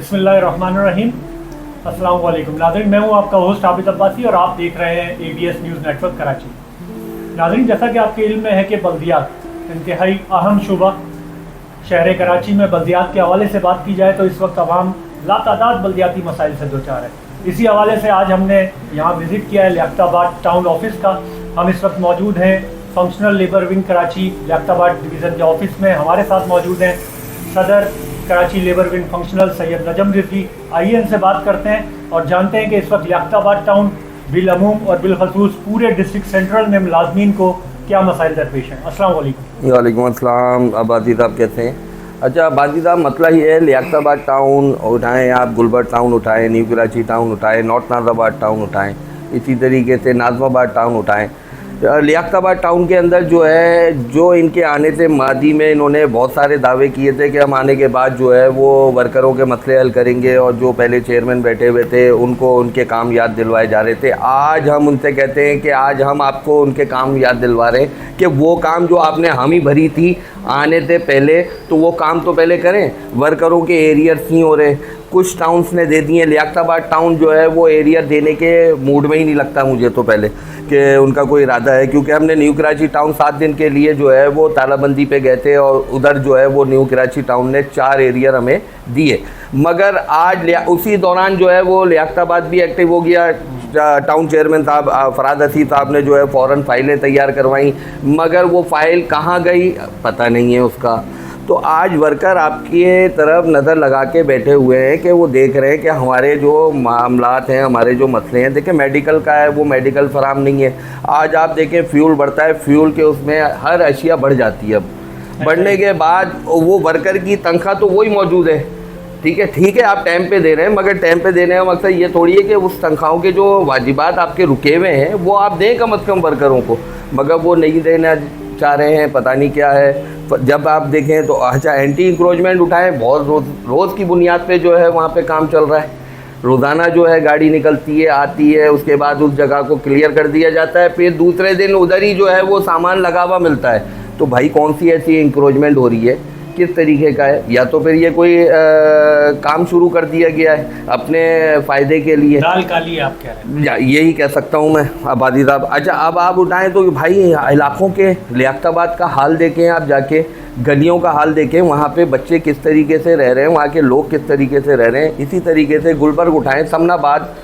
बिस्मिल्लाहिर्रहमानिर्रहीम। अस्सलाम वालेकुम नाज़रीन, मैं हूं आपका होस्ट आबिद अब्बासी और आप देख रहे हैं ABS न्यूज़ नेटवर्क कराची। नाज़रीन, जैसा कि आपके इल्म में है कि बल्दियात इंतहाई अहम शुबा शहर कराची में बल्दियात के हवाले से बात की जाए तो इस वक्त आवाम लातादाद बल्दियाती मसाइल से दो चार है। इसी हवाले से आज हमने यहाँ विज़िट किया है लियाकताबाद टाउन ऑफिस का। हम इस वक्त मौजूद हैं functional labour wing Karachi Liaquatabad division के ऑफिस में। हमारे साथ मौजूद हैं सदर Karachi labour wing functional Syed Najam Rizvi. आइए इनसे बात करते हैं और जानते हैं कि इस वक्त लियाकताबाद टाउन बिलअमूम और बिलखसूस पूरे डिस्ट्रिक्ट सेंट्रल में मुलाजमीन को क्या मसाइल दरपेश हैं। अस्सलाम वालेकुम। वालेकुम अस्सलाम। आबादी साहब कैसे हैं? अच्छा, आबादी साहब मसला ये है, लियाकताबाद टाउन उठाएँ आप, गुलबर्ग टाउन उठाएँ, न्यू कराची टाउन उठाएँ, नॉर्थ नाज़ाबाद टाउन उठाएँ, इसी तरीके से नाज़माबाद टाउन उठाएँ। लियाकताबाद टाउन के अंदर जो है, जो इनके आने से मादी में इन्होंने बहुत सारे दावे किए थे कि हम आने के बाद जो है वो वर्करों के मसले हल करेंगे और जो पहले चेयरमैन बैठे हुए थे उनको उनके काम याद दिलवाए जा रहे थे। आज हम उनसे कहते हैं कि आज हम आपको उनके काम याद दिलवा रहे हैं कि वो काम जो आपने हामी भरी थी आने से पहले, तो वो काम तो पहले करें। वर्करों के एरियर्स नहीं हो रहे, कुछ टाउन्स ने दे दिए। लियाकताबाद टाउन जो है वो एरियर देने के मूड में ही नहीं लगता मुझे तो पहले कि उनका कोई इरादा है, क्योंकि हमने न्यू कराची टाउन 7 दिन के लिए जो है वो तालाबंदी पे गए थे और उधर जो है वो न्यू कराची टाउन ने 4 एरियर हमें दिए। मगर आज उसी दौरान जो है वो लियाकताबाद भी एक्टिव हो गया। टाउन चेयरमैन साहब फराद हसी साहब ने जो है फ़ौरन फ़ाइलें तैयार करवाई, मगर वो फ़ाइल कहाँ गई पता नहीं है उसका। तो आज वर्कर आपकी तरफ नज़र लगा के बैठे हुए हैं कि वो देख रहे हैं कि हमारे जो मामलात हैं, हमारे जो मसले हैं। देखिए, मेडिकल का है, वो मेडिकल फराम नहीं है। आज आप देखें फ्यूल बढ़ता है, फ्यूल के उसमें हर अशिया बढ़ जाती है। अब बढ़ने के बाद वो वर्कर की तनख्वाह तो वही मौजूद है। ठीक है, आप टाइम पे दे रहे हैं, मगर टाइम पे देने का मकसद ये थोड़ी है कि उस तनख्वाहों के जो वाजिबात आपके रुके हुए हैं वो आप दें कम अज़ कम वर्करों को, मगर वो नहीं देना चाह रहे हैं। पता नहीं क्या है। जब आप देखें तो अच्छा, एंटी इंक्रोचमेंट उठाएं, बहुत रोज़ की बुनियाद पे जो है वहाँ पे काम चल रहा है। रोज़ाना जो है गाड़ी निकलती है, आती है, उसके बाद उस जगह को क्लियर कर दिया जाता है, फिर दूसरे दिन उधर ही जो है वो सामान लगा हुआ मिलता है। तो भाई कौन सी ऐसी इंक्रोचमेंट हो रही है, किस तरीके का है? या तो फिर ये कोई काम शुरू कर दिया गया है अपने फ़ायदे के लिए। दाल काली है, आप कह रहे हैं? यही कह सकता हूँ मैं आबादी साहब। अच्छा, अब आप उठाएं तो भाई इलाकों के लियाकताबाद का हाल देखें, आप जाके गलियों का हाल देखें, वहाँ पे बच्चे किस तरीके से रह रहे हैं, वहाँ के लोग किस तरीके से रह रहे हैं। इसी तरीके से गुलबर्ग उठाएं, समनाबाद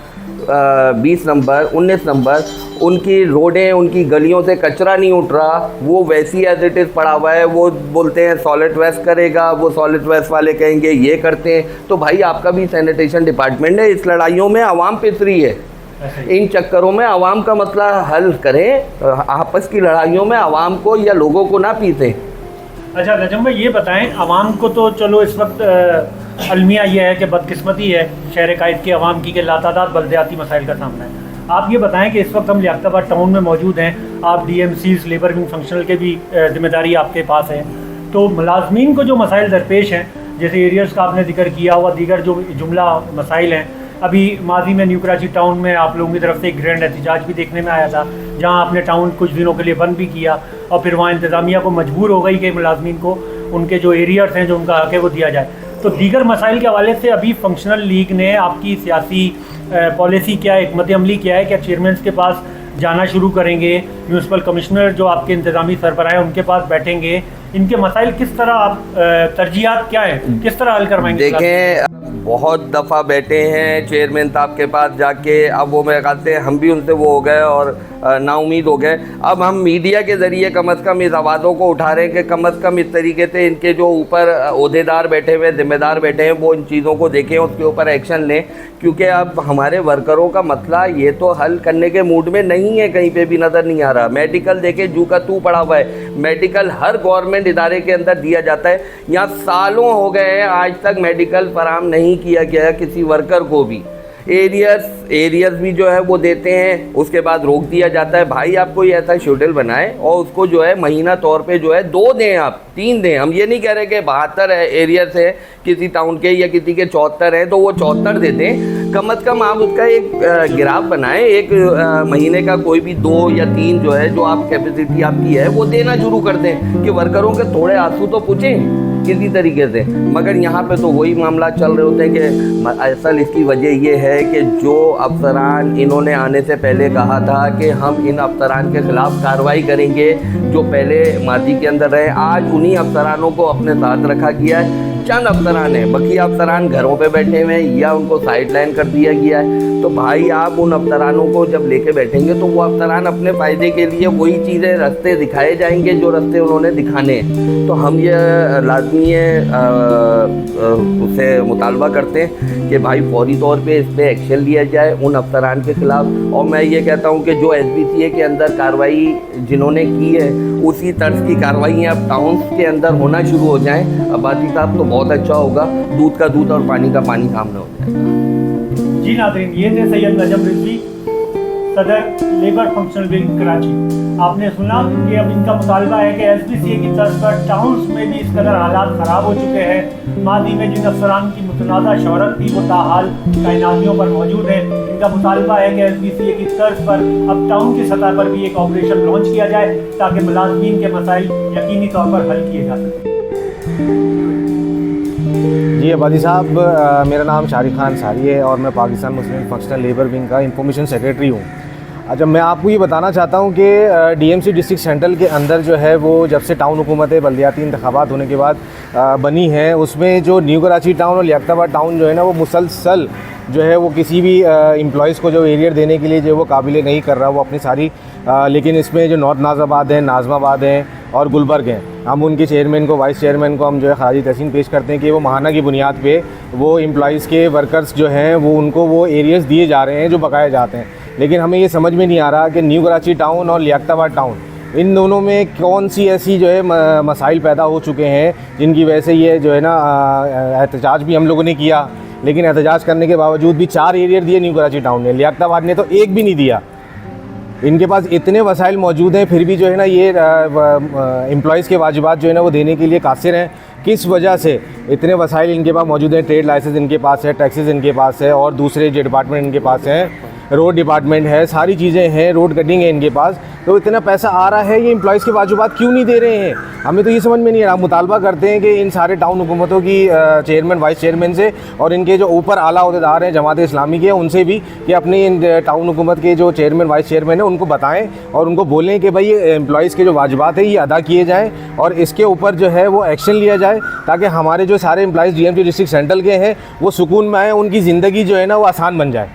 20 नंबर 19 नंबर, उनकी रोडें, उनकी गलियों से कचरा नहीं उठ रहा, वो वैसी एज इट इज़ पड़ा हुआ है। वो बोलते हैं सॉलिड वेस्ट करेगा, वो सॉलिड वेस्ट वाले कहेंगे ये करते हैं। तो भाई आपका भी सैनिटेशन डिपार्टमेंट है। इस लड़ाइयों में आवाम पिस रही है, इन चक्करों में आवाम का मसला हल करें। आपस की लड़ाइयों में आवाम को या लोगों को ना पीसें। अच्छा नजम भाई, ये बताएं, आवाम को तो चलो इस वक्त अलमिया ये है कि बदकिस्मती है शहर कायद की आवाम की कि लातादाद बल्दियाती मसाइल का सामना है। आप ये बताएं कि इस वक्त हम लियाकताबाद टाउन में मौजूद हैं, आप DMCs लेबर विंग फंक्शनल के भी जिम्मेदारी आपके पास है। तो मुलाजमीन को जो मसाइल दरपेश हैं, जैसे एरियर्स का आपने जिक्र किया हुआ, दीगर जो जुमला मसाइल हैं, अभी माजी में न्यू कराची टाउन में आप लोगों की तरफ से एक ग्रैंड एहतजाज भी देखने में आया था, जहाँ आपने टाउन कुछ दिनों के लिए बंद भी किया और फिर वहाँ इंतज़ामिया को मजबूर हो गई कि मुलाजमीन को उनके जो एरियर्स हैं, जो उनका हक है, वो दिया जाए। तो दीगर मसाइल के हवाले से अभी फंक्शनल लीग ने आपकी सियासी पॉलिसी क्या है, हिकमत अमली क्या है? क्या चेयरमैन के पास जाना शुरू करेंगे? म्यूनसिपल कमिश्नर जो आपके इंतज़ामी सरबराह हैं उनके पास बैठेंगे? इनके मसाइल किस तरह आप तरजीहात क्या है, किस तरह हल करवाएंगे? देखें, बहुत दफ़ा बैठे हैं चेयरमैन साहब के पास जाके। अब वो मेरे ख्याल से हम भी उनसे वो हो गए और नाउमीद हो गए। अब हम मीडिया के ज़रिए कम अज़ कम इस आवाज़ों को उठा रहे हैं कि कम अज़ कम इस तरीके से इनके जो ऊपर ओहदेदार बैठे हुए, ज़िम्मेदार बैठे हैं, वो इन चीज़ों को देखें, उसके ऊपर एक्शन लें। क्योंकि अब हमारे वर्करों का मसला ये तो हल करने के मूड में नहीं है, कहीं पे भी नज़र नहीं आ रहा। मेडिकल देखे जू का तू पड़ा हुआ है। मेडिकल हर गवर्नमेंट इदारे के अंदर दिया जाता है। यहाँ सालों हो गए हैं, आज तक मेडिकल फराम नहीं किया गया किसी वर्कर को भी। एरियर्स भी जो है वो देते हैं, उसके बाद रोक दिया जाता है। भाई आप कोई ऐसा शेड्यूल बनाएं और उसको जो है महीना तौर पे जो है 2 दें, आप 3 दें। हम ये नहीं कह रहे कि 72 एरियर्स है किसी टाउन के या किसी के 74 हैं तो वो 74 दे दें। कम अज़ कम आप उसका एक ग्राफ बनाएं, एक महीने का कोई भी 2 या 3 जो है, जो आप कैपेसिटी आपकी है वो देना शुरू कर दें कि वर्करों के थोड़े आंसू तो पूछें। किसी तरीके से। मगर यहाँ पे तो वही मामला चल रहे होते हैं कि असल इसकी वजह ये है कि जो अफसरान इन्होंने आने से पहले कहा था कि हम इन अफसरान के ख़िलाफ़ कार्रवाई करेंगे जो पहले माजी के अंदर रहे, आज उन्हीं अफसरानों को अपने साथ रखा गया है। चंद अफसरान हैं, बाकी अफसरान घरों पे बैठे हुए हैं या उनको साइड लाइन कर दिया गया है। तो भाई आप उन अफसरानों को जब लेके बैठेंगे तो वो अफसरान अपने फ़ायदे के लिए वही चीज़ें रास्ते दिखाए जाएंगे जो रास्ते उन्होंने दिखाने हैं। तो हम ये लाजमी उससे मुतालबा करते हैं कि भाई फौरी तौर पे इस पर एक्शन लिया जाए उन अफसरान के ख़िलाफ़। और मैं ये कहता हूँ कि जो SBCA के अंदर कार्रवाई जिन्होंने की है उसी तर्ज की कार्रवाइयाँ अब टाउन्स के अंदर होना शुरू हो जाएँ आबादी साहब, तो बहुत अच्छा होगा। दूध का दूध और पानी का पानी सामने हो जाएगा। जी नाज़रीन, ये थे सैयद नजम रिजवी, सदर लेबर फंक्शनल विंग कराची। आपने सुना कि अब इनका मुतालबा है कि SBCA की तरफ पर टाउन्स में भी इस कदर हालात ख़राब हो चुके हैं। मादी में जिन अफसरान की मुतनाज़ा शोहरत थी वो ताहाल तैनातियों पर मौजूद हैं। इनका मुतालबा है कि SBCA की तर्ज पर अब टाउन की सतह पर भी एक ऑपरेशन लॉन्च किया जाए ताकि मुलाजमीन के मसाइल यकीनी तौर पर हल किए जा सकें। जी आबादी साहब, मेरा नाम शारिक खान सारी है और मैं पाकिस्तान मुस्लिम फंक्शनल लेबर विंग का इंफॉर्मेशन सेक्रेटरी हूँ। अच्छा, मैं आपको ये बताना चाहता हूँ कि DMC डिस्ट्रिक्ट सेंट्रल के अंदर जो है वो जब से टाउन हुकूमतें बल्दियाती इंतखाबात होने के बाद बनी हैं, उसमें जो न्यू कराची टाउन और लियाकताबाद टाउन जो है ना वो मुसलसल जो है वो किसी भी एम्प्लॉयज़ को जो एरियर देने के लिए जो वो काबिल नहीं कर रहा वो अपनी सारी लेकिन इसमें जो नॉर्थ नाज़ाबाद है, नाज़माबाद हैं और गुलबर्ग हैं, हम उनके चेयरमैन को, वाइस चेयरमैन को हम जो है खराजी तहसीन पेश करते हैं कि वो माहाना की बुनियाद पे वो एम्प्लॉयज़ के वर्कर्स जो हैं वो उनको वो एरियर्स दिए जा रहे हैं जो बकाए जाते हैं। लेकिन हमें ये समझ में नहीं आ रहा कि न्यू कराची टाउन और लियाकताबाद टाउन इन दोनों में कौन सी ऐसी जो है मसाइल पैदा हो चुके हैं जिनकी वजह से ये जो है ना एहतजाज भी हम लोगों ने किया, लेकिन एहतजाज करने के बावजूद भी 4 एरियर दिए न्यू कराची टाउन ने, लियाकताबाद ने तो एक भी नहीं दिया। इनके पास इतने वसाइल मौजूद हैं फिर भी जो है ना ये एम्प्लॉयज़ के वाजिबात जो है ना वो देने के लिए कासिर हैं। किस वजह से इतने वसाइल इनके पास मौजूद हैं? ट्रेड लाइसेंस इनके पास है, टैक्सेस इनके पास है और दूसरे जो डिपार्टमेंट इनके पास हैं, रोड डिपार्टमेंट है, सारी चीज़ें हैं, रोड कटिंग है इनके पास। तो इतना पैसा आ रहा है, ये एम्प्लॉयज़ के वाजिबात क्यों नहीं दे रहे हैं? हमें तो ये समझ में नहीं आ रहा। मुतालबा करते हैं कि इन सारे टाउन हुकूमतों की चेयरमैन, वाइस चेयरमैन से और इनके जो ऊपर आला अहदेदार हैं जमात इस्लामी के, उनसे भी कि अपने इन टाउन हुकूमत के जो चेयरमैन, वाइस चेयरमैन हैं उनको बताएँ और उनको बोलें कि भाई एम्प्लॉयज़ के जो वाजिबात है ये अदा किए जाएँ और इसके ऊपर जो है वो एक्शन लिया जाए ताकि हमारे जो सारे एम्प्लॉयज़ DMC डिस्ट्रिक्ट सेंट्रल के हैं वो सुकून में आएँ, उनकी ज़िंदगी जो है ना वो आसान बन जाए।